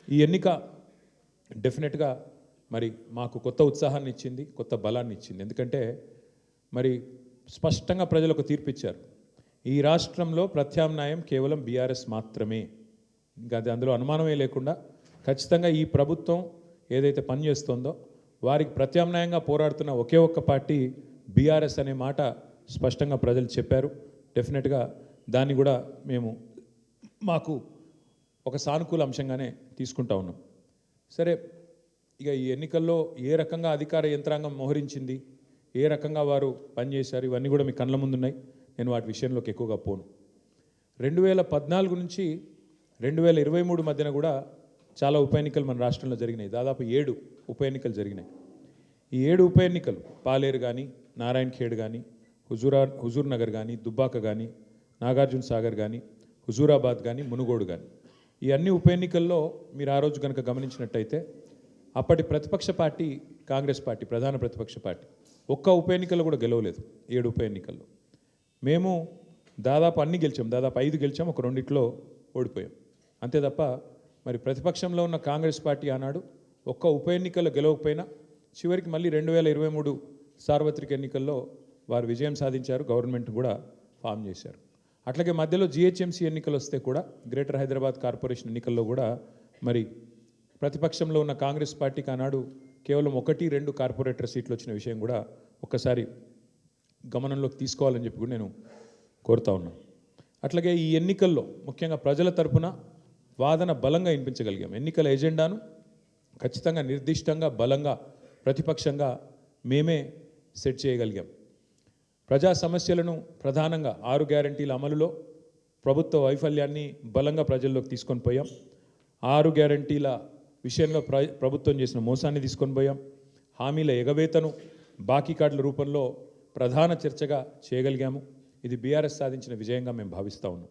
ఈ ఎన్నిక డెఫినెట్గా మరి మాకు కొత్త ఉత్సాహాన్ని ఇచ్చింది, కొత్త బలాన్ని ఇచ్చింది. ఎందుకంటే మరి స్పష్టంగా ప్రజలకు తీర్పు ఇచ్చారు. ఈ రాష్ట్రంలో ప్రత్యామ్నాయం కేవలం బీఆర్ఎస్ మాత్రమే. ఇంకా అది అందులో అనుమానమే లేకుండా ఖచ్చితంగా ఈ ప్రభుత్వం ఏదైతే పనిచేస్తుందో వారికి ప్రత్యామ్నాయంగా పోరాడుతున్న ఒకే ఒక్క పార్టీ బీఆర్ఎస్ అనే మాట స్పష్టంగా ప్రజలు చెప్పారు. డెఫినెట్గా దాన్ని కూడా మేము మాకు ఒక సానుకూల అంశంగానే తీసుకుంటా ఉన్నాం. సరే, ఇక ఈ ఎన్నికల్లో ఏ రకంగా అధికార యంత్రాంగం మోహరించింది, ఏ రకంగా వారు పనిచేశారు, ఇవన్నీ కూడా మీ కళ్ళ ముందున్నాయి. నేను వాటి విషయంలోకి ఎక్కువగా పోను. 2014 నుంచి 2023 మధ్యన కూడా చాలా ఉప ఎన్నికలు మన రాష్ట్రంలో జరిగినాయి. దాదాపు 7 ఉప ఎన్నికలు జరిగినాయి. ఈ 7 ఉప ఎన్నికలు పాలేరు కానీ, నారాయణ ఖేడ్ కానీ, హుజూర్ నగర్ కానీ, దుబ్బాక కానీ, నాగార్జున సాగర్ కానీ, హుజూరాబాద్ కానీ, మునుగోడు కానీ, ఈ అన్ని ఉప ఎన్నికల్లో మీరు ఆ రోజు కనుక గమనించినట్టయితే అప్పటి ప్రతిపక్ష పార్టీ కాంగ్రెస్ పార్టీ, ప్రధాన ప్రతిపక్ష పార్టీ, ఒక్క ఉప ఎన్నికల్లో కూడా గెలవలేదు. 7 ఉప ఎన్నికల్లో మేము దాదాపు అన్ని గెలిచాం. దాదాపు 5 గెలిచాం, ఒక 2 ఓడిపోయాం. అంతే తప్ప మరి ప్రతిపక్షంలో ఉన్న కాంగ్రెస్ పార్టీ ఆనాడు ఒక్క ఉప ఎన్నికల్లో గెలవకపోయినా చివరికి మళ్ళీ 2023 సార్వత్రిక ఎన్నికల్లో వారు విజయం సాధించారు, గవర్నమెంట్ కూడా ఫామ్ చేశారు. అట్లాగే మధ్యలో జిహెచ్ఎంసీ ఎన్నికలు వస్తే కూడా, గ్రేటర్ హైదరాబాద్ కార్పొరేషన్ ఎన్నికల్లో కూడా మరి ప్రతిపక్షంలో ఉన్న కాంగ్రెస్ పార్టీకి ఆనాడు కేవలం 1-2 కార్పొరేటర్ సీట్లు వచ్చిన విషయం కూడా ఒక్కసారి గమనంలోకి తీసుకోవాలని చెప్పి కూడా నేను కోరుతా ఉన్నాను. అట్లాగే ఈ ఎన్నికల్లో ముఖ్యంగా ప్రజల తరపున వాదన బలంగా వినిపించగలిగాం. ఎన్నికల ఎజెండాను ఖచ్చితంగా నిర్దిష్టంగా బలంగా ప్రతిపక్షంగా మేమే సెట్ చేయగలిగాం. ప్రజా సమస్యలను ప్రధానంగా 6 గ్యారంటీల అమలులో ప్రభుత్వ వైఫల్యాన్ని బలంగా ప్రజల్లోకి తీసుకొని పోయాం. 6 గ్యారంటీల విషయంలో ప్రభుత్వం చేసిన మోసాన్ని తీసుకొని పోయాం. హామీల ఎగవేతను బాకీ కార్డుల రూపంలో ప్రధాన చర్చగా చేయగలిగాము. ఇది బీఆర్ఎస్ సాధించిన విజయంగా మేము భావిస్తూ ఉన్నాం.